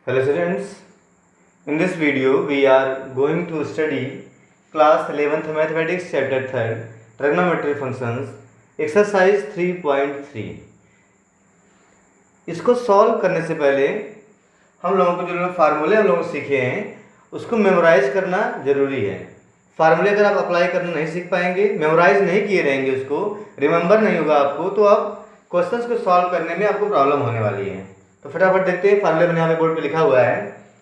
Hello students, in this video we are going to study class 11th mathematics chapter 3rd trigonometry functions exercise 3.3। इसको solve करने से पहले हम लोगों को जो फार्मूले हम लोग सीखे हैं उसको मेमोराइज करना ज़रूरी है। फार्मूले अगर आप अप्लाई करना नहीं सीख पाएंगे, मेमोराइज नहीं किए रहेंगे, उसको रिमेंबर नहीं होगा आपको, तो आप क्वेश्चंस को सॉल्व करने में आपको प्रॉब्लम होने वाली है। तो फटाफट देखते हैं फार्मूले मैंने यहाँ पे बोर्ड पे लिखा हुआ है।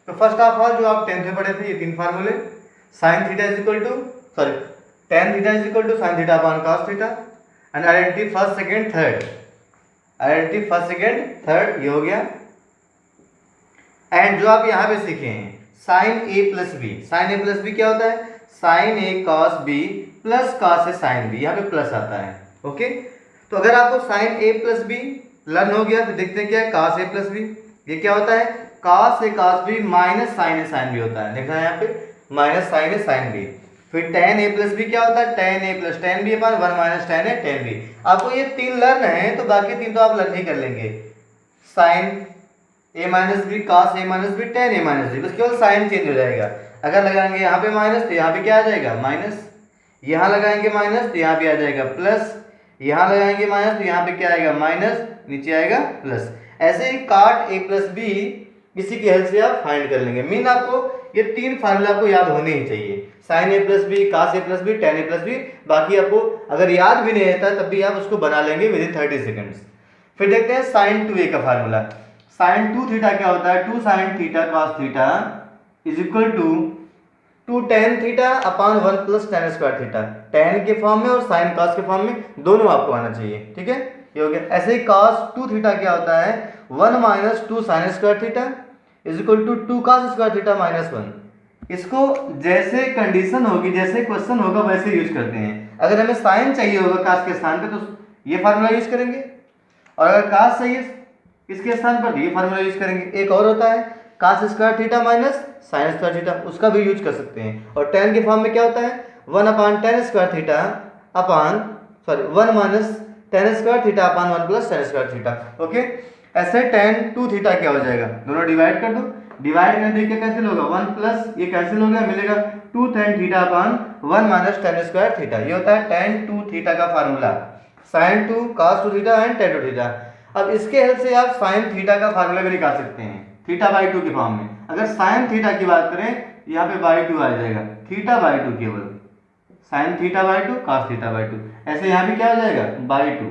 तो फर्स्ट ऑफ ऑल जो आप 10th में पढ़े थे ये तीन फार्मूले, sine theta is equal to tan theta is equal to sine theta upon cos theta and identity first second third, identity first second third ये हो गया। एंड जो आप यहाँ पे सीखे हैं sine A plus B, sine A plus B क्या होता है? Sine A cos B plus cos A sine B, यहाँ पे प्लस आता है। ओके, तो अगर आपको sine A plus B learn हो गया फिर देखते हैं क्या है cos ए प्लस बी, ये क्या होता है? cos ए cos बी माइनस साइन ए साइन बी होता है, देखा है यहाँ पे माइनस साइन ए साइन बी। फिर tan ए प्लस बी क्या होता है? tan ए प्लस tan बी अपन 1 माइनस tan ए tan बी। आपको ये तीन लर्न है तो बाकी तीन तो आप लर्न ही कर लेंगे, साइन ए माइनस बी, cos ए माइनस बी, tan ए माइनस बी, बस केवल साइन चेंज हो जाएगा। अगर लगाएंगे यहाँ पे माइनस तो यहाँ पे क्या आ जाएगा? माइनस। यहाँ लगाएंगे माइनस तो यहाँ पे आ जाएगा प्लस, यहाँ लगाएंगे माइनस तो यहाँ पे क्या आएगा? माइनस, नीचे आएगा प्लस। ऐसे ही काट ए प्लस बी इसी की हेल्प से आप फाइंड कर लेंगे। मीन आपको ये तीन फार्मूला आपको याद होने ही चाहिए, sign A plus B, cos A plus B, tan A plus B. बाकी आपको अगर याद भी नहीं रहता तब भी आप उसको बना लेंगे विद इन 30 सेकेंड्स। फिर देखते हैं साइन 2a का फार्मूला। साइन 2 थीटा क्या होता है? 2 sine theta cos theta is equal to 2 tan theta upon 1 plus tan square theta, tan के फॉर्म में और साइन cos के फॉर्म में, दोनों आपको आना चाहिए। ठीक है, ये हो गया। ऐसे ही cos 2 थीटा क्या होता है? 1 minus 2 sine square theta is equal to 2 cos square theta minus 1। इसको जैसे कंडीशन होगी, जैसे क्वेश्चन होगा वैसे यूज करते हैं। अगर हमें साइन चाहिए होगा cos के स्थान पे तो ये फार्मूला यूज करेंगे, और अगर cos चाहिए इसके स्थान पर ये फार्मूला यूज करेंगे। एक और होता है cos square theta minus sign square theta, उसका भी यूज कर सकते हैं। और tan के फॉर्म में क्या होता है? 1 upon tan square theta upon 1 minus tan square theta upon 1 plus tan square theta. Okay, ऐसे tan 2 थीटा क्या हो जाएगा? दोनों डिवाइड कर दो, डिवाइड करने के कैंसिल होगा 1 प्लस ये कैंसिल हो गया, मिलेगा 2 tan theta upon 1 minus tan square theta. ये होता है tan 2 थीटा का formula, sin 2 cos 2 theta and tan 2 theta. अब इसके हेल्प से आप sin थीटा का फार्मूला भी निकाल सकते हैं, थीटा बाई 2 के फॉर्म में। अगर sin थीटा की बात करें यहाँ पे बाई 2 आ जाएगा, थीटा बाई 2 केवल, sin theta by 2 cos theta by 2। ऐसे यहाँ भी क्या हो जाएगा? बाई 2।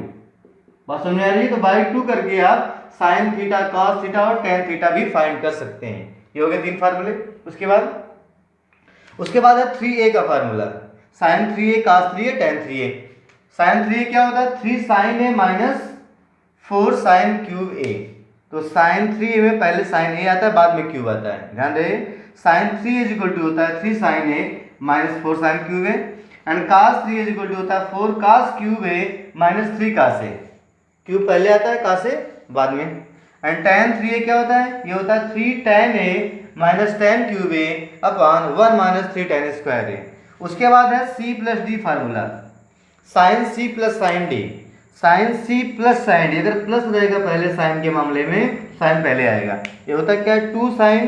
बात समझ आ रही है? तो बाई 2 करके आप sin थीटा cos थीटा और tan थीटा भी फाइंड कर सकते हैं। ये हो गए तीन फार्मूले। उसके बाद है 3a का formula, sin 3a cos 3a tan 3a। sin 3a क्या होता है? 3 sin a minus 4 sin cube a। तो sin 3a में पहले sin a आता है बाद में क्यूब आता है, ध्यान रहे। sin 3 इज इक्वल टू होता है 3 sin a minus 4 sin cube a and cos 3 is equal to होता है 4 cos cube a minus 3 cos a। Cube पहले आता है, cos a बाद में। एंड tan 3a क्या होता है? ये होता है 3 tan a minus tan cube a upon 1 minus 3 tan square a। उसके बाद है c plus d formula, sin c plus sin d, sin c plus sin d। अगर प्लस रहेगा पहले sin के मामले में, sin पहले आएगा। ये होता है क्या? 2 sin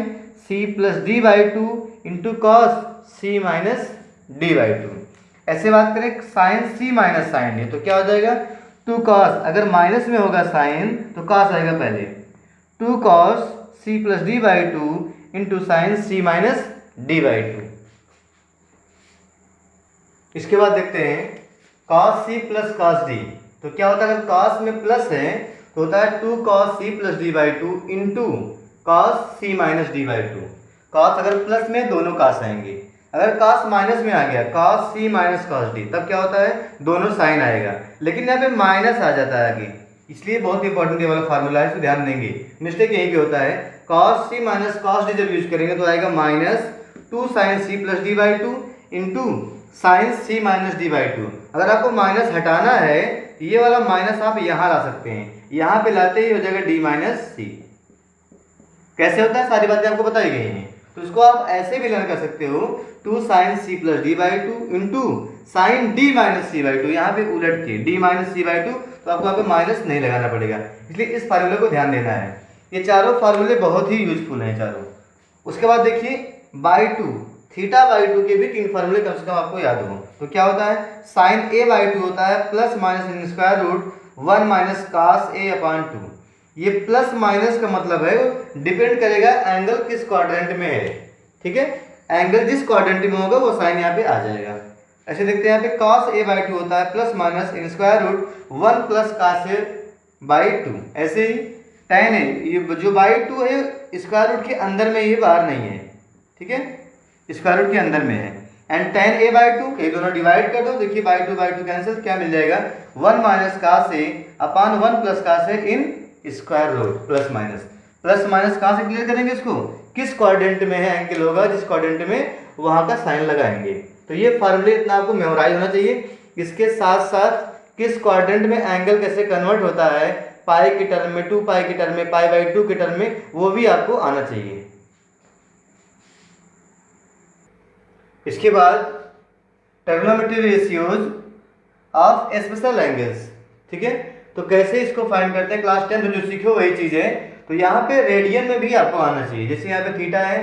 c plus d by 2 into cos c minus d by 2। ऐसे बात करें sin c minus sin d तो क्या हो जाएगा? 2 cos, अगर माइनस में होगा sin तो cos आएगा पहले, 2 cos c plus d by 2 into sign c minus d by 2। इसके बाद देखते हैं cos c plus cos d। तो क्या होता है? अगर cos में प्लस है तो होता है 2 cos c plus d by 2 into cos c minus d by 2। cos अगर प्लस में दोनों cos आएंगे, अगर cos माइनस में आ गया cos c minus cos d तब क्या होता है? दोनों साइन आएगा, लेकिन यहाँ पे माइनस आ जाता है आगे, इसलिए बहुत इंपॉर्टेंट ये वाला फार्मूला है, इसको ध्यान देंगे। मिस्टेक यहीं पे होता है, cos c minus cos d जब यूज करेंगे तो आएगा minus 2 sin c plus d by 2 into sign c minus d by 2। अगर आपको माइनस हटाना है ये वाला माइनस आप यहाँ ला सकते हैं, यहाँ पे लाते ही हो जाएगा d माइनस c। कैसे होता है सारी बातें आपको बताई गई हैं, तो इसको आप ऐसे भी लर्न कर सकते हो, 2 sin c plus d by 2 into sign d minus c by 2। यहाँ पे उलट के d माइनस c बाई 2, तो आपको यहाँ पे माइनस नहीं लगाना पड़ेगा, इसलिए इस फार्मूले को ध्यान देना है। ये चारों फार्मूले बहुत ही यूजफुल हैं चारों। उसके बाद देखिए by two, theta by two के भी 3 फार्मूले कम से कम आपको याद हो। तो क्या होता है, साइन ए बाई टू होता है plus minus in square root 1 minus cos A upon 2। ये प्लस माइनस का मतलब है डिपेंड करेगा एंगल किस क्वाड्रेंट में है, ठीक है। एंगल जिस क्वाड्रेंट में होगा वो साइन यहाँ पे आ जाएगा। ऐसे देखते हैं यहाँ पे cos a बाई टू होता है plus minus in square root 1 plus cos A by two. ऐसे ही tan है, ये जो बाई टू है स्क्वायर रूट के अंदर में, ये बाहर नहीं है, ठीक है, स्क्वायर रूट के अंदर में है। And tan a by two ये दोनों डिवाइड कर दो, देखिए बाई टू कैंसिल, क्या मिल जाएगा 1 minus cos A upon 1 plus cos A in square root plus minus कहाँ से क्लियर करेंगे इसको, किस क्वाड्रेंट में है एंगल होगा, जिस क्वाड्रेंट में वहां का साइन लगाएंगे। तो ये फार्मूले इतना आपको मेमोराइज होना चाहिए। इसके साथ साथ किस क्वाड्रेंट में एंगल कैसे कन्वर्ट होता है, पाई के टर्म में, 2 पाई के टर्म में, पाई बाई 2 के टर्म में, वो भी आपको आना चाहिए। इसके बाद trigonometry ratios of special angles, ठीक है। तो कैसे इसको फाइंड करते हैं, क्लास 10 में जो सीखे वही चीज है। तो यहाँ पे रेडियन में भी आपको आना चाहिए। जैसे यहाँ पे थीटा है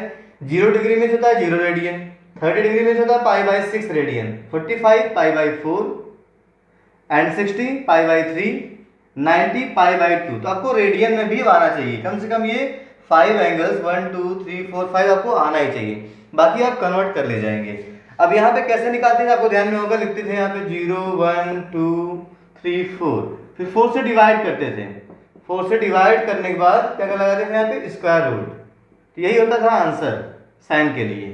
0 डिग्री में होता है 0 रेडियन, 30 डिग्री में होता है पाई by 6 radian, 45 pi by 4 and 60 pi by 3, 90 pi by 2। तो आपको रेडियन में भी आना चाहिए। कम से कम ये 5 एंगल्स 1 2 3 4 5 आपको आना ही चाहिए, बाकी आप कन्वर्ट कर ले जाएंगे। अब यहाँ पे कैसे निकालते थे आपको ध्यान में होगा, लिखते थे यहाँ पे 0 1 2 3 4, फिर 4 से डिवाइड करते थे। 4 से डिवाइड करने के बाद क्या लगाते थे यहाँ पे स्क्वायर रूट। तो यही होता था आंसर साइन के लिए।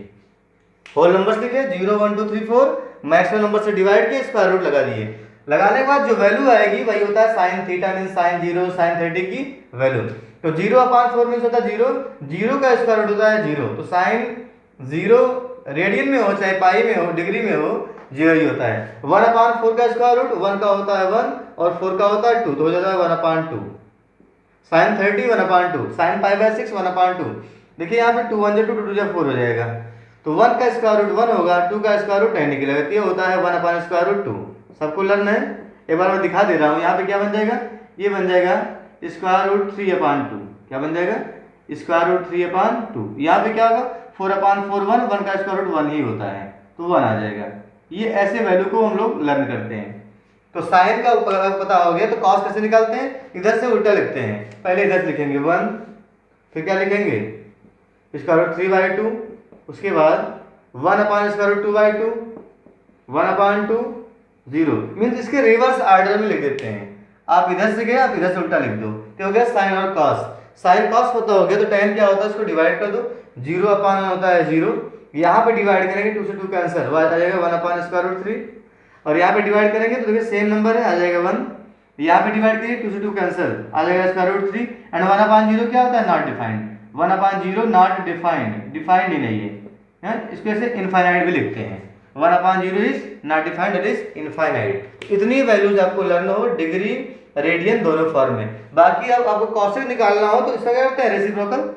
होल नंबर्स लिखे 0 1 2 3 4, मैक्सिमम नंबर से डिवाइड किए, स्क्वायर रूट लगा दिए। लगाने के बाद जो वैल्यू आएगी वही होता है sine theta mean sine 0 sine 30 की वैल्यू। तो 0 अपान 4 मीन्स होता है 0, 0 का स्क्वायर रूट होता है 0। तो साइन 0 रेडियन में हो चाहे पाई में हो डिग्री में हो 0 ही होता है। 1 अपान 4 का स्क्वायर रूट 1 का होता है 1 और 4 का होता है 2, तो हो जाता है 1 upon 2। Sine 30 1 upon 2, sine pi by 6 1 upon 2। देखिए यहाँ पे 2 1 2 2 4 हो जाएगा। तो 1 का स्क्वायर रूट 1 होगा, 2 का स्क्वायर रूट 10 निकलेगा, तो ये होता है 1 अपान स्क्वायर रूट 2। सबको लर्न है, एक बार मैं दिखा दे रहा हूँ। यहाँ पे क्या बन जाएगा, ये बन जाएगा स्क्वायर रूट 3 अपान 2। क्या बन जाएगा, स्क्वायर रूट 3 अपान 2। यहाँ पे क्या होगा 4 अपान 4 1 का स्क्वायर रूट 1 ही होता है, तो 1 आ जाएगा। ये ऐसे वैल्यू को हम लोग लर्न करते हैं। तो साइन का पता हो गया, तो कॉस कैसे निकालते हैं, इधर से उल्टा लिखते हैं। पहले इधर लिखेंगे 1, फिर क्या लिखेंगे स्क्वायर रूट 3 बाई 2, उसके बाद 1 upon square root 2 by 2, 1 upon 2 0, means इसके रिवर्स ऑर्डर में लिख देते हैं। आप इधर से गए, आप इधर से उल्टा लिख दो, तो हो गया साइन और कॉस। साइन कॉस पता हो गया, तो tan क्या होता है इसको डिवाइड कर दो, 0 अपान होता है 0, यहाँ पे डिवाइड करेंगे 2 से 2 कैंसिल, y आ जाएगा 1 अपान स्क्वायर रूट 3, और यहाँ पे डिवाइड करेंगे तो देखिए सेम नंबर है, आ जाएगा 1। यहाँ पे डिवाइड करिए 2 से 2 कैंसिल, आ जाएगा स्क्वायर रूट 3 एंड 1 अपान 0 क्या होता है, not defined. 1 upon 0 not defined, defined ही नहीं है, इसको ऐसे इनफाइनाइट भी लिखते हैं। 1 upon 0 is not defined, it is infinite. इतनी वैल्यूज आपको लर्न हो, डिग्री रेडियन दोनों फॉर्म में। बाकी अब आपको कॉसेक निकालना हो तो इसका क्या करते हैं, reciprocal.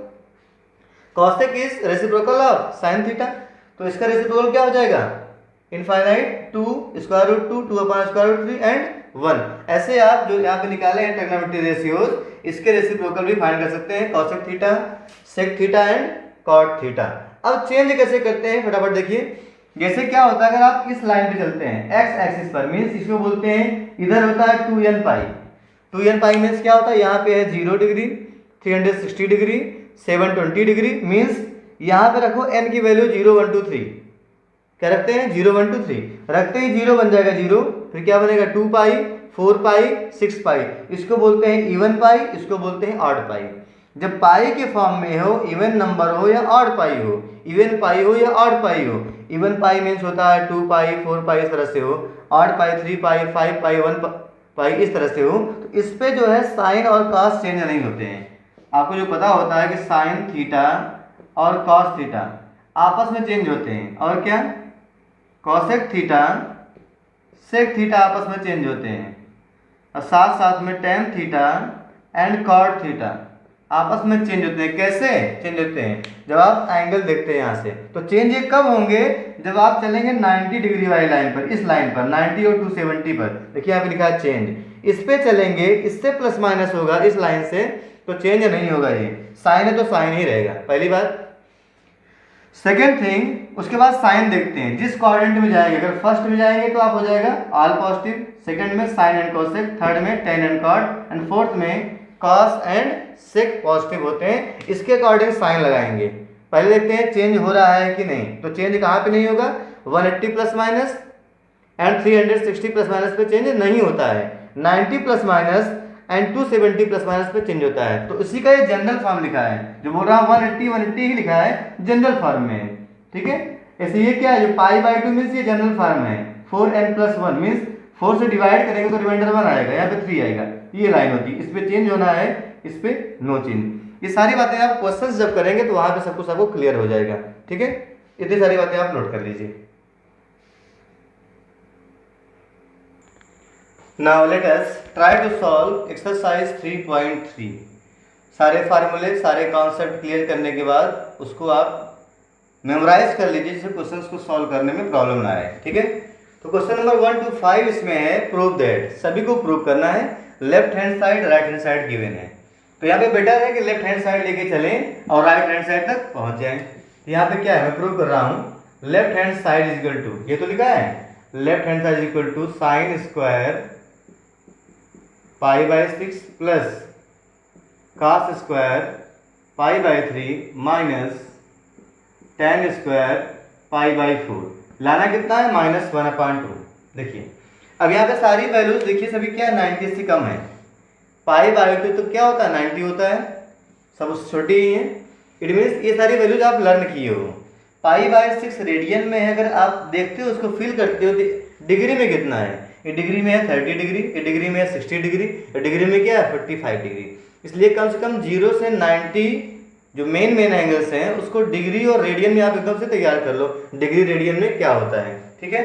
Cosec is reciprocal of sine theta, तो इसका रेसिप्रोकल क्या हो जाएगा, infinite 2 square root 2 2 upon square root 3 and 1। ऐसे आप जो यहाँ पे निकाले हैं ट्रिग्नोमेट्री रेशियोज, इसके रेसिप्रोकल भी फाइंड कर सकते हैं, cosec theta, sec theta and cot theta. अब चेंज कैसे करते हैं फटाफट देखिए। जैसे क्या होता है, अगर आप इस लाइन पे चलते हैं एक्स एक्सिस पर, मीन्स इसको बोलते हैं, इधर होता है 2n पाई। 2n पाई मीन्स क्या होता है, यहाँ पे है 0 डिग्री, 360 डिग्री, 720 डिग्री, मीन्स यहाँ पे रखो n की वैल्यू 0 1 2 3। क्या रखते हैं 0 1 2 3, रखते ही 0 बन जाएगा 0, फिर क्या बनेगा 2 पाई 4 पाई 6 पाई। इसको बोलते हैं इवन पाई, इसको बोलते हैं ऑड पाई। जब पाई के फॉर्म में हो, इवन नंबर हो या ऑड पाई हो, इवन पाई हो या ऑड पाई हो। इवन पाई मीन्स होता है 2 पाई 4 पाई इस तरह से हो, ऑड पाई 3 पाई 5 पाई 1 पाई इस तरह से हो। तो इस पे जो है साइन और कॉस चेंज नहीं होते हैं। आपको जो पता होता है कि साइन थीटा और कॉस थीटा आपस में चेंज होते हैं, और क्या कॉसेक थीटा सेक थीटा आपस में चेंज होते हैं, और साथ साथ में tan theta and cot theta आपस में चेंज होते हैं। कैसे चेंज होते हैं, जब आप एंगल देखते हैं यहाँ से, तो चेंज ये कब होंगे, जब आप चलेंगे 90 डिग्री वाली लाइन पर, इस लाइन पर 90 और 270 पर। देखिए यहाँ पे लिखा है चेंज, इस पे चलेंगे, इससे प्लस माइनस होगा इस लाइन से, तो चेंज नहीं होगा, ये साइन है तो साइन ही रहेगा, पहली बात। सेकेंड थिंग, उसके बाद साइन देखते हैं, जिस क्वाड्रेंट में जाएंगे, अगर फर्स्ट में जाएंगे तो आप हो जाएगा ऑल पॉजिटिव, सेकंड में साइन एंड कोसेक, थर्ड में tan and cot, and fourth में कॉस एंड सेक पॉजिटिव होते हैं। इसके अकॉर्डिंग साइन लगाएंगे। पहले देखते हैं चेंज हो रहा है कि नहीं। तो चेंज कहाँ पे नहीं होगा, 180 plus minus and 360 plus minus पे चेंज नहीं होता है, 90 plus minus and 270 plus minus पे चेंज होता है। तो इसी का ये जनरल फॉर्म लिखा है, जो बोल रहा हूँ 180 ही लिखा है जनरल फॉर्म में, ठीक है। ऐसे ये क्या है, जो पाई बाई 2 मीन्स ये जनरल फॉर्म है, 4n+1 मीन्स 4 से डिवाइड करेंगे तो रिमाइंडर 1 आएगा, यहाँ पे 3 आएगा, ये लाइन होती है। इस पे चेंज होना है, इस पे नो चेंज। ये सारी बातें आप क्वेश्चंस जब करेंगे तो वहां पे सब कुछ आपको क्लियर हो जाएगा, ठीक है। इतनी सारी बातें आप नोट कर लीजिए। Now let us try to solve exercise 3.3। सारे फार्मूले, सारे कॉन्सेप्ट क्लियर करने के बाद उसको आप मेमोराइज कर लीजिए, जिससे क्वेश्चंस को सॉल्व करने में प्रॉब्लम ना आए, ठीक है। तो क्वेश्चन नंबर 1 to 5 इसमें है प्रूव दैट, सभी को प्रूव करना है। Left hand side right hand side given है, तो यहाँ पे बेटर है कि लेफ्ट हैंड साइड लेके चलें और राइट हैंड साइड तक पहुंच जाएं। तो यहाँ पे क्या है, मैं प्रूव कर रहा हूँ, left hand side is equal to, ये तो लिखा है left hand side is equal to sine square pi by 6 plus cos square pi by 3 minus tan square pi by 4। लाना कितना है, -1/2। देखिए अब यहाँ पे सारी वैल्यूज देखिए, सभी क्या है 90 से कम है। पाई बाई 2 तो क्या होता है 90 होता है, सब छोटी ही है। इट मीन्स ये सारी वैल्यूज आप लर्न किए हो। पाई बाई 6 रेडियन में है, अगर आप देखते हो उसको फील करते हो तो डिग्री में कितना है, ये डिग्री में है 30 डिग्री, ये डिग्री में है 60 डिग्री, ये डिग्री में क्या है 45 डिग्री। इसलिए कम से कम 0 से 90 जो मेन एंगल्स हैं उसको डिग्री और रेडियन में आप एकदम से तैयार कर लो, डिग्री रेडियन में क्या होता है, ठीक है।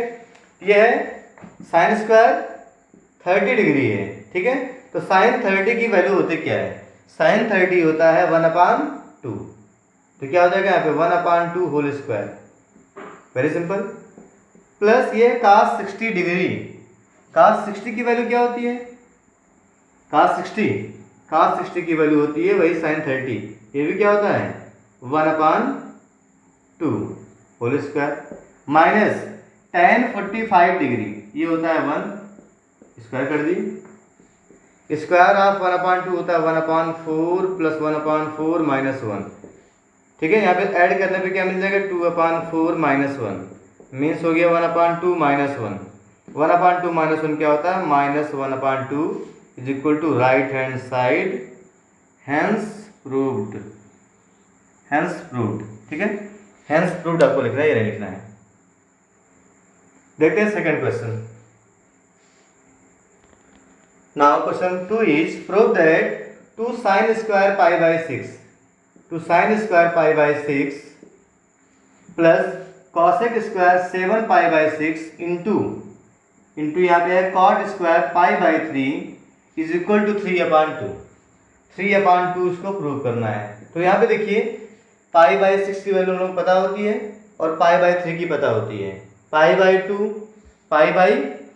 ये है साइन स्क्वायर 30 डिग्री है, ठीक है। तो साइन 30 की वैल्यू होती क्या है, साइन 30 होता है 1/2। तो क्या हो जाएगा यहाँ पे 1/2 whole square, very simple. Plus ये cos 60 डिग्री, cos 60 की वैल्यू क्या होती है, cos 60 की वैल्यू होती है वही साइन 30, ये भी क्या होता है 1/2 whole square, minus tan 45 degree, ये होता है 1, स्क्वायर कर दी, स्क्वायर ऑफ 1/2 होता है 1/4 प्लस 1/4 माइनस 1, ठीक है। यहाँ पे ऐड करने पे क्या मिल जाएगा 2/4 माइनस 1, मीन्स हो गया 1/2 माइनस 1। 1/2 माइनस 1 क्या होता है -1/2 is equal to right hand side, hence proved, ठीक है। हैंस प्रूव्ड आपको लिखना है, ये नहीं लिखना है। देखते हैं second question. Now question 2 is prove that 2 sin square pi by 6 plus cosec square 7 pi by 6 into यहाँ पे है cot square pi by 3 is equal to 3/2। 3/2 इसको प्रूव करना है। तो यहाँ पे देखिए पाई बाई 6 की वैल्यू हम लोग पता होती है और पाई बाई 3 की पता होती है। पाई बाई 2, पाई बाई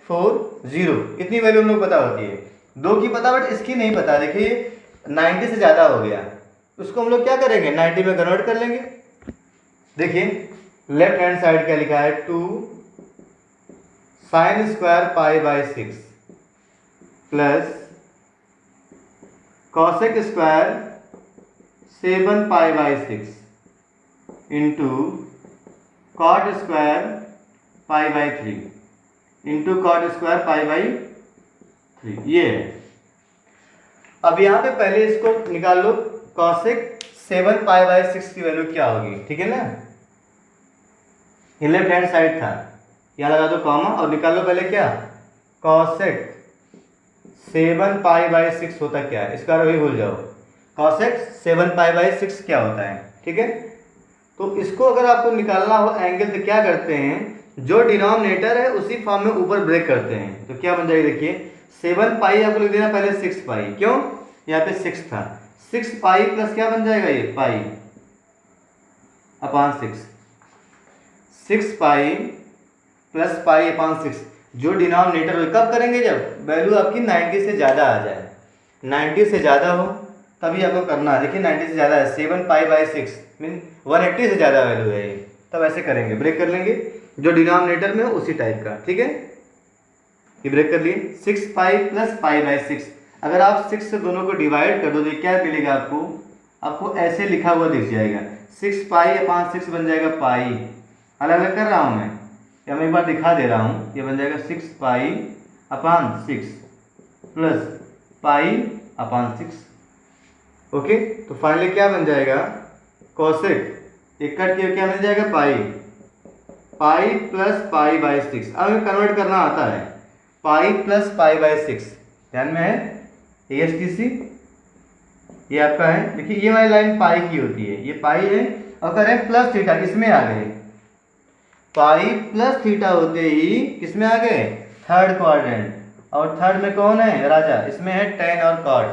4, 0, इतनी वैल्यू हम लोग पता होती है। 2 की पता बट इसकी नहीं पता। देखिए 90 से ज़्यादा हो गया, उसको हम लोग क्या करेंगे 90 में कन्वर्ट कर लेंगे। देखिए लेफ्ट हैंड साइड क्या लिखा है 2 sin square pi by 6 plus cosec square 7 pi by 6 into cot square pi by 3 into cot square pi by 3, ये है। अब यहाँ पे पहले इसको निकाल लो, कॉसेक 7 पाई बाई 6 की वैल्यू क्या होगी, ठीक है ना। ये लेफ्ट हैंड साइड था, यहाँ लगा दो कॉमा और निकाल लो पहले क्या कॉसेक 7 पाई बाई 6 होता क्या है, इसका वही भूल जाओ। कॉसेक 7 पाई बाई 6 क्या होता है, ठीक है। तो इसको अगर आपको निकालना हो एंगल तो क्या करते हैं, जो डिनोमिनेटर है उसी फॉर्म में ऊपर ब्रेक करते हैं। तो क्या बन जाएगा देखिए 7 पाई आपको लिख देना पहले 6 पाई, क्यों यहाँ पे 6 था, 6 पाई प्लस क्या बन जाएगा ये pi upon 6, 6 pi plus pi upon 6। जो डिनोमिनेटर कब करेंगे जब वैल्यू आपकी 90 से ज़्यादा आ जाए, 90 से ज़्यादा हो तभी आपको करना है। देखिए 90 से ज़्यादा है, 7π/6 मीन 180 से ज़्यादा वैल्यू है ये, तब ऐसे करेंगे, ब्रेक कर लेंगे जो डिनोमिनेटर में उसी टाइप का, ठीक है। ये ब्रेक कर लिए, 6π + π/6। अगर आप 6 से दोनों को डिवाइड कर दो तो क्या मिलेगा आपको ऐसे लिखा हुआ दिख जाएगा, 6π/6 बन जाएगा पाई। अलग अलग कर रहा हूँ मैं, या मैं एक बार दिखा दे रहा हूँ। ये बन जाएगा 6π/6 प्लस π/6। ओके, तो फाइनली क्या बन जाएगा, कोसेक एक कट के क्या मिल जाएगा, पाई प्लस π/6। अब हमें कन्वर्ट करना आता है, पाई प्लस π/6 ध्यान में है, ASTC ये आपका है। देखिए ये वाली लाइन पाई की होती है, ये पाई है, और करें प्लस थीटा, इसमें आ गए पाई प्लस थीटा होते ही किसमें आ गए, थर्ड क्वाड्रेंट। और थर्ड में कौन है, राजा, इसमें है tan और cot,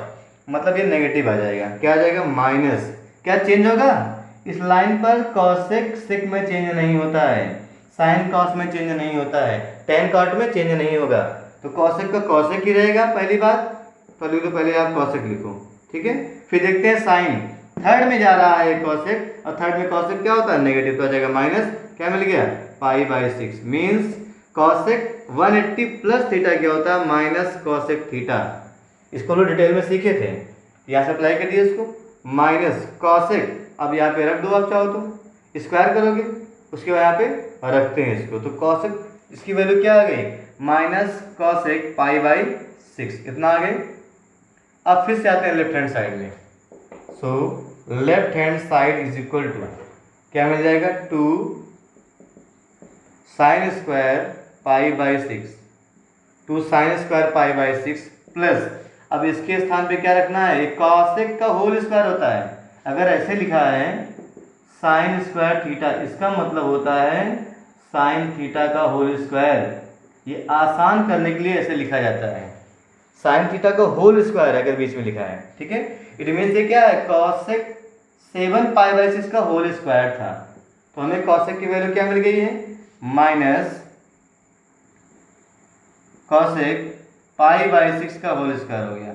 मतलब ये नेगेटिव आ जाएगा। क्या आ जाएगा, माइनस। क्या चेंज होगा, इस लाइन पर कॉसेक सेक में चेंज नहीं होता है, साइन कॉस में चेंज नहीं होता है, tan cot में चेंज नहीं होगा, तो कॉसेक का कॉसेक ही रहेगा। पहली बात तो लिख लो, पहले आप कॉसेक लिखो, ठीक है। फिर देखते हैं साइन, थर्ड में जा रहा है कॉसेक, और थर्ड में कॉसेक क्या होता है, नेगेटिव, तो आ जाएगा माइनस। क्या मिल गया, π/6 मीन्स कॉसेक 180 प्लस थीटा क्या होता है, माइनस कॉसेक थीटा। इसको लोग डिटेल में सीखे थे, यहाँ से अप्लाई कर दिए इसको, माइनस कॉसेक। अब यहाँ पे रख दो, आप चाहो तो स्क्वायर करोगे, उसके बाद यहाँ पे रखते हैं इसको, तो कॉसेक इसकी वैल्यू क्या आ गई, माइनस कॉसेक π/6, इतना आ गए। अब फिर से आते हैं लेफ्ट हैंड साइड में, so left hand side is equal to क्या मिल जाएगा, 2 sin square π/6, 2 sin square π/6 plus, अब इसके स्थान पे क्या रखना है, कॉसेक का होल स्क्वायर होता है। अगर ऐसे लिखा है साइन स्क्वायर थीटा, इसका मतलब होता है साइन थीटा का होल स्क्वायर। ये आसान करने के लिए ऐसे लिखा जाता है, साइन थीटा का होल स्क्वायर अगर बीच में लिखा है, ठीक है। इट मीन्स ये क्या है, कॉसेक 7π/6 का होल स्क्वायर था, तो हमें कॉसेक की वैल्यू क्या मिल गई है, माइनस कॉसेक π/6 का होल स्क्वायर हो गया,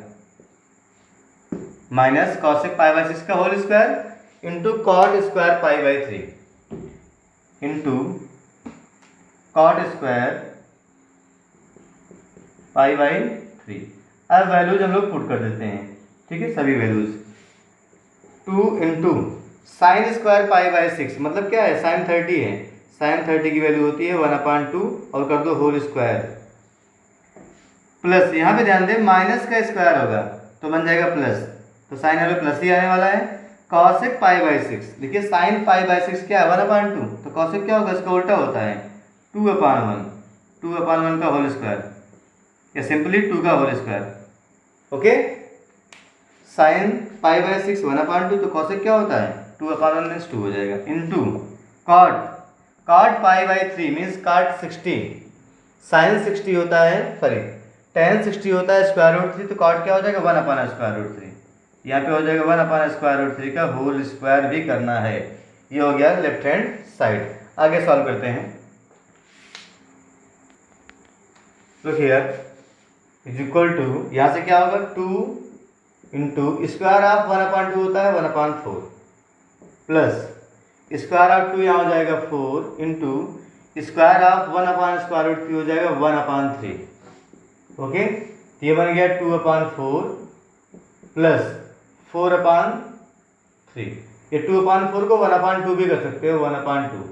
माइनस कॉसेक π/6 का whole square into cot square π/3 into cot square π/3। अब वैल्यूज हम लोग पुट कर देते हैं, ठीक है, सभी वैल्यूज। 2 इंटू साइन स्क्वायर π/6 मतलब क्या है, साइन 30 है, साइन 30 की वैल्यू होती है 1/2, और कर दो होल स्क्वायर, प्लस यहाँ पे ध्यान दें माइनस का स्क्वायर होगा तो बन जाएगा प्लस, तो साइन यहाँ पे प्लस ही आने वाला है। कॉसेक π/6, देखिए साइन π/6 क्या है, 1/2, तो कॉसेक क्या होगा, इसका उल्टा होता है 2/1, 2/1 का होल स्क्वायर, या सिंपली 2 का होल स्क्वायर। ओके, साइन π/6 1/2, तो कॉसेक क्या होता है 2/1 मीन्स 2 हो जाएगा, into cot π/3 means cot 60, sine 60 होता है, सॉरी tan 60 होता है √3, तो कॉट क्या हो जाएगा 1/√3, यहाँ पे हो जाएगा 1/√3 का होल स्क्वायर भी करना है। ये हो गया लेफ्ट हैंड साइड। आगे सॉल्व करते हैं, look here is equal to, यहाँ से क्या होगा 2 इंटू स्क्वायर ऑफ 1/2 होता है 1/4, प्लस स्क्वायर ऑफ 2 यहाँ हो जाएगा 4 इंटू स्क्वायर ऑफ 1/√3 हो जाएगा 1/3। ओके, ये बन गया 2/4 प्लस 4/3। ये 2/4 को 1/2 भी कर सकते हो, 1/2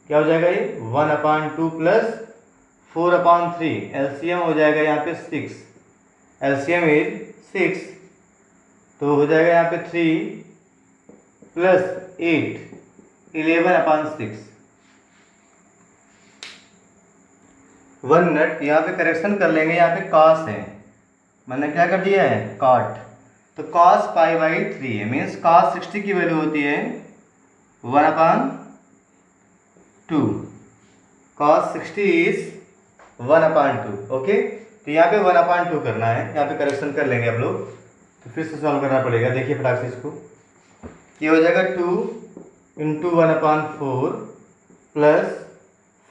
क्या हो जाएगा, ये 1/2 प्लस 4/3, एलसीएम हो जाएगा यहाँ पे 6, एलसीएम इज 6, तो हो जाएगा यहाँ पे 3 प्लस 8, 11/6। 1 मिनट, यहाँ पे करेक्शन कर लेंगे, यहाँ पे कॉस है, मैंने क्या कर दिया है कॉट, तो कॉस π/3 है, मीन्स कॉस 60 की वैल्यू होती है 1/2, कॉस 60 इज 1/2। ओके, तो यहाँ पे 1/2 करना है, यहाँ पे करेक्शन कर लेंगे आप लोग, तो फिर से सॉल्व करना पड़ेगा। देखिए फटाक से इसको, ये हो जाएगा 2 इंटू 1/4 प्लस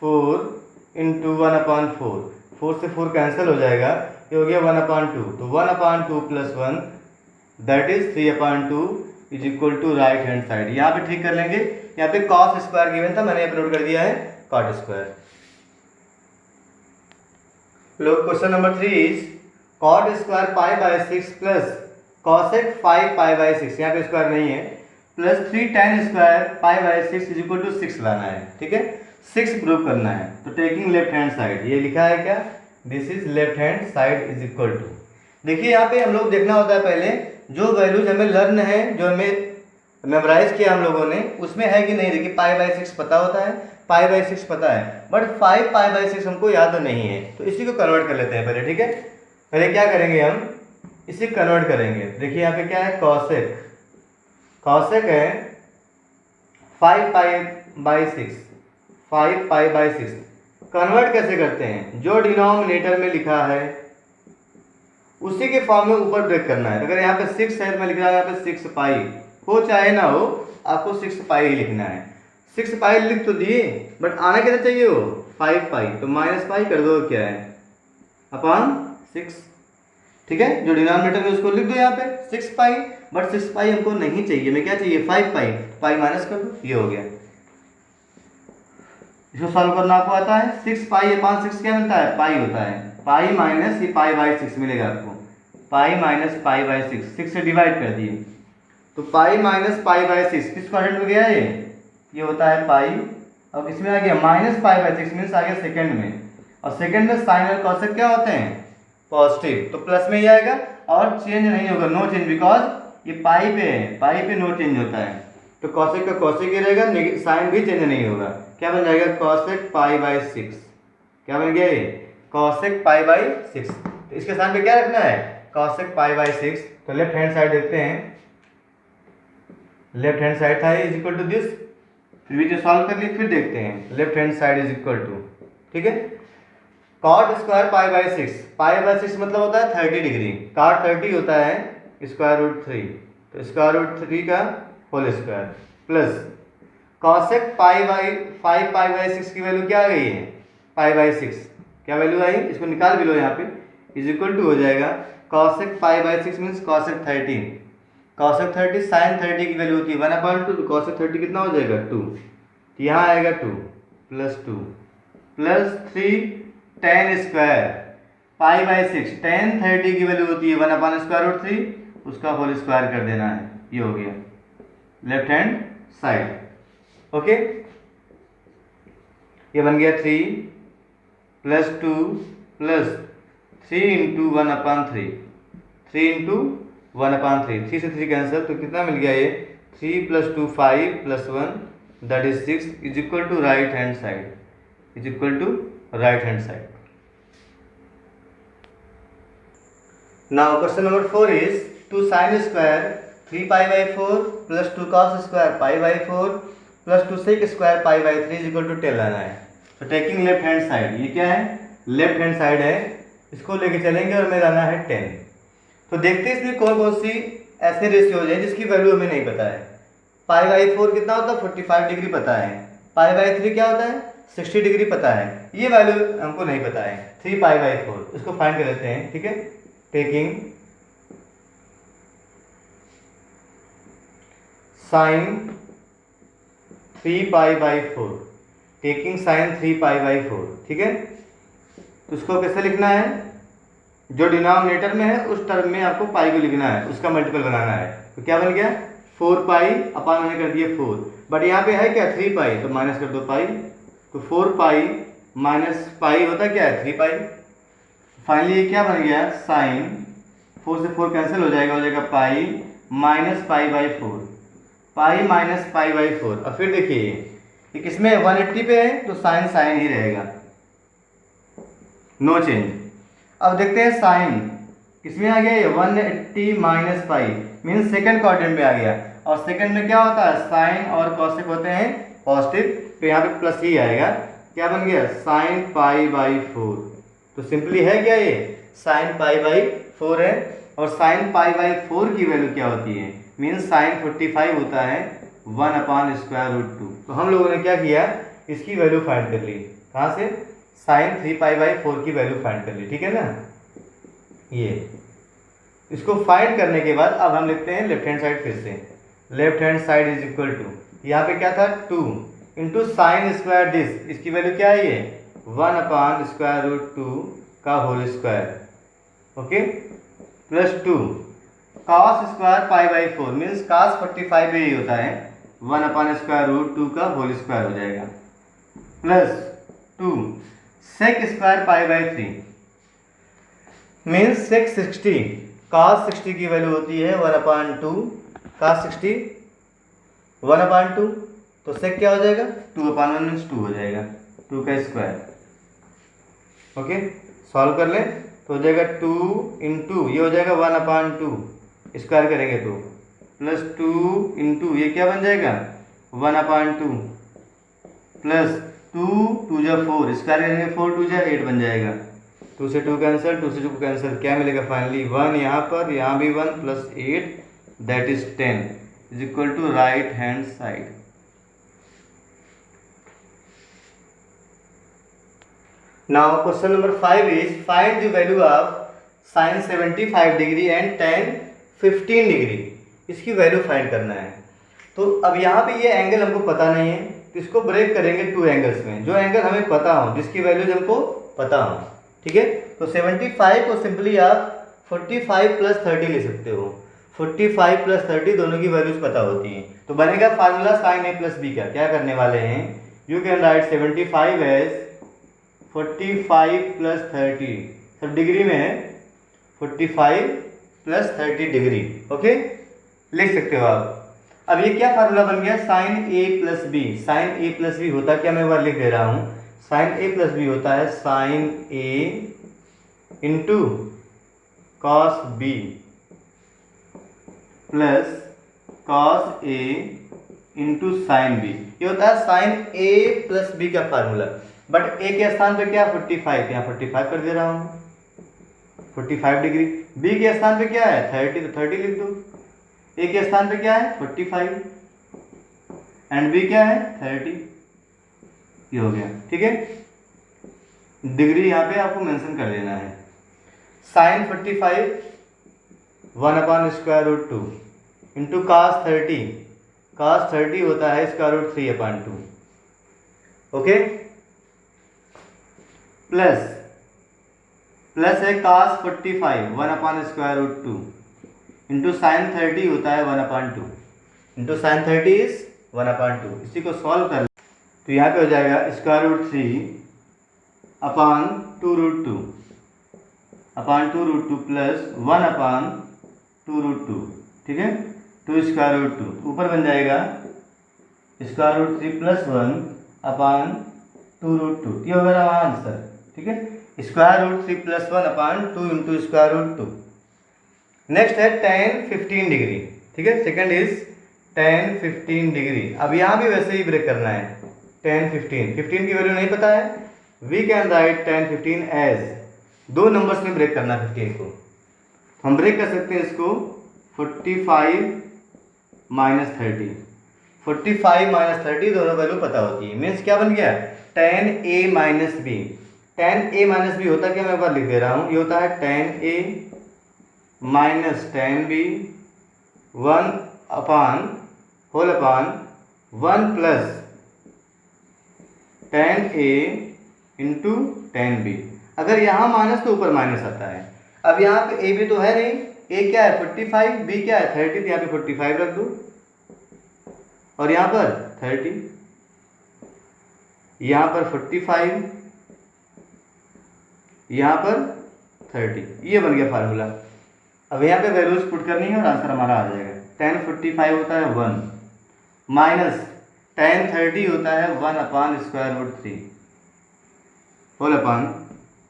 4 इंटू 1/4, 4 से 4 कैंसिल हो जाएगा, ये हो गया 1/2, तो 1/2 plus 1 that is 3/2 is equal to right hand side. यहाँ पे ठीक कर लेंगे, यहाँ पे कॉस स्क्वायर गिवन था, मैंने यहाँ पे नोट कर दिया है कॉट स्क्वायर। लोग question number 3 is cot square pi by 6 plus cosec 5 pi by 6, यहाँ पे स्क्वायर नहीं है, plus 3 tan square pi by 6 is equal to 6 लाना है, ठीक है, 6 प्रूव करना है। तो टेकिंग लेफ्ट हैंड साइड, ये लिखा है क्या, this is left hand side is equal to, देखिए यहाँ पे हम लोग देखना होता है पहले जो वैल्यूज हमें लर्न है, जो हमें मेमोराइज किया हम लोगों ने, उसमें है कि नहीं। देखिए पाई बाय 6 पता होता है, पाई बाय 6 पता है, बट 5 पाई बाय 6 हमको याद नहीं है, तो इसी को कन्वर्ट कर लेते हैं पहले, ठीक है। पहले क्या करेंगे हम, इसे कन्वर्ट करेंगे। देखिए यहाँ पे क्या है, कॉसेक, कॉसेक है 5 pi by 6, 5 pi by 6। Convert कैसे करते हैं, जो डिनोमिनेटर में लिखा है उसी के फॉर्म में ऊपर ब्रेक करना है। अगर यहाँ पे 6 है, मैं लिख रहा हूँ यहाँ पे 6 पाई, हो चाहे ना हो, आपको 6 पाई ही लिखना है। 6 पाई लिख तो दिए, बट आना कितना चाहिए हो, 5 पाई, तो माइनस पाई कर दो, क्या है अपॉन 6, ठीक है। जो डिनोमिनेटर में उसको लिख दो यहाँ पे 6 पाई, बट 6 पाई हमको नहीं चाहिए, हमें क्या चाहिए 5 पाई, पाई माइनस कर दो, ये हो गया। इसको सॉल्व करना आपको आता है, 6 पाई अपॉन 6 क्या मिलता है, पाई होता है, पाई माइनस ये पाई बाय 6 मिलेगा आपको, पाई माइनस पाई बाय 6, 6 से डिवाइड कर दिए, तो पाई माइनस पाई बाय 6 किस क्वाड्रेंट में गया ये होता है पाई, और किसमें आ गया माइनस पाई बाय 6 मीन्स आ गया सेकंड में, और सेकंड में साइन और कॉसेक क्या होते हैं, पॉजिटिव, तो प्लस में ही आएगा और चेंज नहीं होगा, नो चेंज, बिकॉज ये पाई पे है, पाई पे नो चेंज होता है, तो कॉसेक का कॉसेक ही रहेगा, साइन भी चेंज नहीं होगा। क्या बन जाएगा, कॉसेक पाई बाय 6, क्या बन गया ये, कॉसेक पाई बाय 6। तो इसके स्थान पे क्या रखना है, कॉसेक पाई बाय 6। तो लेफ्ट हैंड साइड देखते हैं, लेफ्ट हैंड साइड था इज इक्वल टू दिस, फिर भी जो सॉल्व कर लिए फिर देखते हैं, left hand side is equal to, ठीक है, cot square pi by 6, pi by 6 मतलब होता है 30 डिग्री, कॉट 30 होता है स्क्वायर रूट 3, तो स्क्वायर रूट 3 का whole square, plus cosec pi by 5 pi by 6 की वैल्यू क्या आ गई है, पाई बाय 6, क्या वैल्यू आई, इसको निकाल भी लो यहाँ पे, इज इक्वल टू हो जाएगा cosec pi by 6 means cosec 30, cosec 30 sine 30 की वैल्यू होती है 1/2, तो कॉसेक 30 कितना हो जाएगा 2, तो यहाँ आएगा 2 plus 3 tan square pi by 6, tan 30 की वैल्यू होती है 1/√3, उसका होल स्क्वायर कर देना है, ये हो गया लेफ्ट हैंड साइड, ओके। ये बन गया 3 प्लस 2 प्लस 3 इंटू 1/3, 3 इंटू 1/3, 3 से 3 कैंसिल, तो कितना मिल गया ये 3 + 2 5 + 1 that is 6 is equal to right hand side, is equal to right hand side. Now question number 4 is 2 sin square 3 pi by 4 plus 2 cos square pi by 4 plus 2 sec square pi by 3 is equal to 10 लाना है। तो taking left hand side, ये क्या है, left hand side है, इसको लेके चलेंगे और हमें लाना है 10। तो देखते हैं इसमें कौन कौन सी ऐसे रेशियोज है जिसकी वैल्यू हमें नहीं पता है। पाई बाय 4 कितना होता है, 45 डिग्री पता है, पाई बाय 3 क्या होता है, 60 डिग्री पता है, ये वैल्यू हमको नहीं पता है, 3 पाई बाय 4, इसको फाइंड कर लेते हैं, ठीक है। Taking sine 3 pi by 4, taking sine 3 pi by 4, ठीक है। तो उसको कैसे लिखना है, जो डिनोमिनेटर में है उस टर्म में आपको पाई को लिखना है, उसका मल्टीपल बनाना है, तो क्या बन गया 4 पाई अपन मैंने कर दिया 4, बट यहाँ पे है क्या 3 पाई, तो माइनस कर दो पाई, तो 4 पाई माइनस पाई होता क्या है 3 पाई। फाइनली ये क्या बन गया, साइन 4 से 4 कैंसिल हो जाएगा pi minus pi by 4, pi minus pi by 4। और फिर देखिए ये किसमें 180 पे है, तो साइन साइन ही रहेगा, नो चेंज। अब देखते हैं साइन किसमें आ गया, ये 180 minus pi means second quadrant में आ गया, और सेकंड में क्या होता है, साइन और कॉसेक होते हैं पॉजिटिव, तो यहाँ पे प्लस ही आएगा, क्या बन गया साइन पाई बाई 4। तो सिंपली है क्या ये साइन पाई बाई 4 है, और साइन पाई बाई 4 की वैल्यू क्या होती है, मीन्स साइन 45 होता है 1/√2। तो हम लोगों ने क्या किया, इसकी वैल्यू फाइंड कर ली, कहाँ से, साइन 3 पाई बाई 4 की वैल्यू फाइंड कर ली, ठीक है ना। ये इसको फाइंड करने के बाद अब हम लिखते हैं लेफ्ट हैंड साइड फिर से। Left hand side is equal to, यहाँ पे क्या था 2 इंटू साइन स्क्वायर दिस, इसकी वैल्यू क्या है ये 1/√2 का whole square, okay, plus 2 cos square π/4 means cos 45 यही होता है 1/√2 का होल स्क्वायर हो जाएगा, plus 2 sec square π/3 means sec 60, cos 60 की वैल्यू होती है 1/2, cos 60 1/2, तो sec क्या हो जाएगा 2/1 मीन्स 2 हो जाएगा, 2 का स्क्वायर, ओके। सॉल्व कर लें तो हो जाएगा 2 इंटू ये हो जाएगा 1/2 स्क्वायर करेंगे तो प्लस 2 इंटू ये क्या बन जाएगा 1/2 प्लस 2 2 जा 4 स्क्वायर करेंगे 4 2 जा 8 बन जाएगा, 2 से 2 कैंसिल, 2 से 2 कैंसिल, क्या मिलेगा फाइनली 1 यहाँ पर, यहाँ भी 1 plus 8 that is 10 is equal to right hand side. Now question number 5 is find the value of sin 75 degree and tan 15 degree, इसकी वैल्यू फाइंड करना है। तो अब यहाँ पे ये एंगल हमको पता नहीं है तो इसको ब्रेक करेंगे 2 एंगल्स में, जो एंगल हमें पता हो, जिसकी वैल्यूज हमको पता हो, ठीक है। तो 75 को सिंपली आप 45 प्लस 30 ले सकते हो, 45 प्लस 30 दोनों की वैल्यूज पता होती हैं, तो बनेगा formula sin a plus b का। क्या करने वाले हैं, you can write 75 as 45 plus 30, सब डिग्री में है, 45 प्लस 30 डिग्री, ओके, लिख सकते हो आप। अब ये क्या फार्मूला बन गया sin a plus B, sin a plus B होता क्या, मैं एक बार लिख दे रहा हूँ, sin a प्लस बी होता है sin a into cos b plus cos a into sine b, ये होता है sin a प्लस b का फार्मूला। बट a के स्थान पे क्या 45, यहाँ 45 कर दे रहा हूँ, 45 डिग्री, b के स्थान पे क्या है 30, तो 30 लिख दो, a के स्थान पे क्या है 45 एंड b क्या है 30, ये हो गया, ठीक है। डिग्री यहाँ पे आपको मेंशन कर देना है। साइन 45 1/√2 इंटू cos 30, cos 30 होता है √3/2, ओके, प्लस है cos 45 1/√2 इंटू साइन 30 होता है 1/2 इंटू साइन 30 इज 1/2। इसी को सॉल्व कर तो यहाँ पे हो जाएगा √3/2√2 प्लस 1/2√2, ठीक है, 2√2 ऊपर बन जाएगा √3 प्लस 1/2√2, ये होगा हमारा आंसर, ठीक है। √3 प्लस 1/2 इंटू √2। नेक्स्ट है tan 15 डिग्री, ठीक है, सेकंड इज tan 15 डिग्री। अब यहाँ भी वैसे ही ब्रेक करना है, tan 15 की वैल्यू नहीं पता है, we can write tan 15 as, दो नंबर्स में ब्रेक करना 15 को, हम ब्रेक कर सकते हैं इसको 45 माइनस 30, 45 माइनस 30 दोनों वैल्यू पता होती है, मीन्स क्या बन गया tan a minus B. tan a minus B होता क्या, मैं एक बार लिख दे रहा हूँ, ये होता है tan a minus tan b 1/1 plus tan a into tan b। अगर यहाँ माइनस तो ऊपर माइनस आता है। अब यहाँ पे a भी तो है नहीं, a क्या है 45, b क्या है 30, तो यहाँ पे 45 रख दो और यहाँ पर 30, यहाँ पर 45, यहाँ पर 30, ये बन गया फार्मूला। अब यहाँ पे वैल्यूज पुट करनी है और आंसर हमारा आ जाएगा। tan 45 होता है 1 माइनस tan 30 होता है 1/√3 होल अपॉन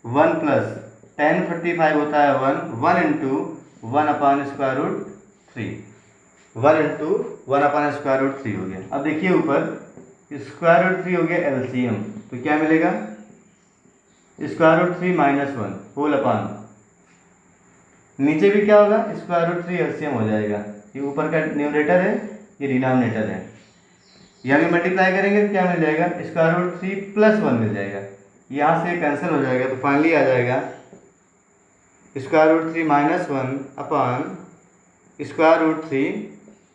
1 प्लस tan 45 होता है 1 इंटू 1/√3, 1 इंटू 1/√3 हो गया। अब देखिए ऊपर √3 हो गया एलसीएम, तो क्या मिलेगा √3 माइनस 1 होल अपॉन, नीचे भी क्या होगा √3 एलसीएम हो जाएगा, ये ऊपर का न्यूमरेटर है ये डिनोमिनेटर है, यहाँ भी मल्टीप्लाई करेंगे तो क्या मिल जाएगा √3 प्लस 1 मिल जाएगा, यहाँ से कैंसिल हो जाएगा, तो फाइनली आ जाएगा square root 3 minus 1 upon square root 3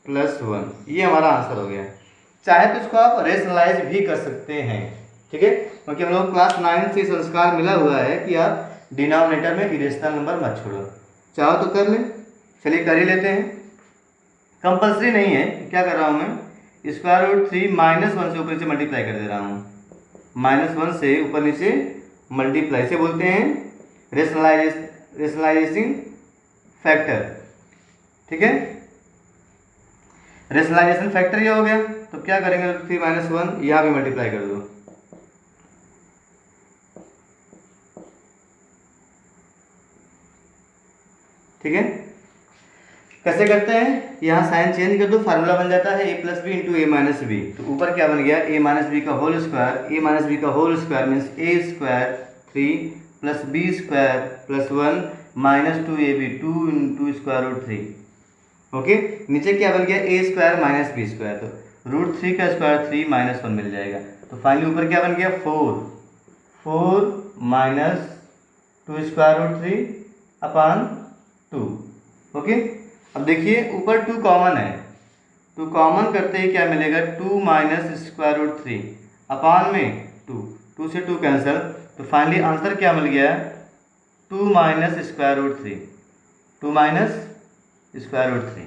plus 1। ये हमारा आंसर हो गया। चाहे तो इसको आप रेशनलाइज भी कर सकते हैं, ठीक है, क्योंकि हम लोग क्लास 9 से संस्कार मिला हुआ है कि आप डिनोमिनेटर में इरेशनल नंबर मत छोड़ो। चाहो तो कर लें, चलिए कर ही लेते हैं। कंपल्सरी नहीं है। क्या कर रहा हूँ मैं, स्क्वायर रूट 3 माइनस 1 से ऊपर नीचे मल्टीप्लाई कर दे रहा हूँ। माइनस 1 से ऊपर नीचे मल्टीप्लाई से बोलते हैं रेशनलाइजिंग फैक्टर, ठीक है। रेशनलाइजेशन फैक्टर ये हो गया। तो क्या करेंगे, 3 माइनस 1 यहाँ भी मल्टीप्लाई कर दो। ठीक है, कैसे करते हैं, यहाँ साइन चेंज कर दो, फार्मूला बन जाता है a plus B into A minus B. तो ऊपर क्या बन गया, a माइनस बी का whole square, a minus B का whole square means a square 3 plus B square plus 1 minus 2ab 2 into square root 3। Okay, नीचे क्या बन गया, a square minus B square, तो रूट 3 का स्क्वायर 3 माइनस 1 मिल जाएगा। तो फाइनली ऊपर क्या बन गया, 4 minus 2 square root 3 upon 2। Okay, अब देखिए ऊपर 2 कॉमन है, तो कॉमन करते ही क्या मिलेगा, 2 माइनस स्क्वायर रूट 3 अपॉन में 2 से 2 कैंसिल। तो फाइनली आंसर क्या मिल गया, 2 minus square root 3, 2 minus square root 3।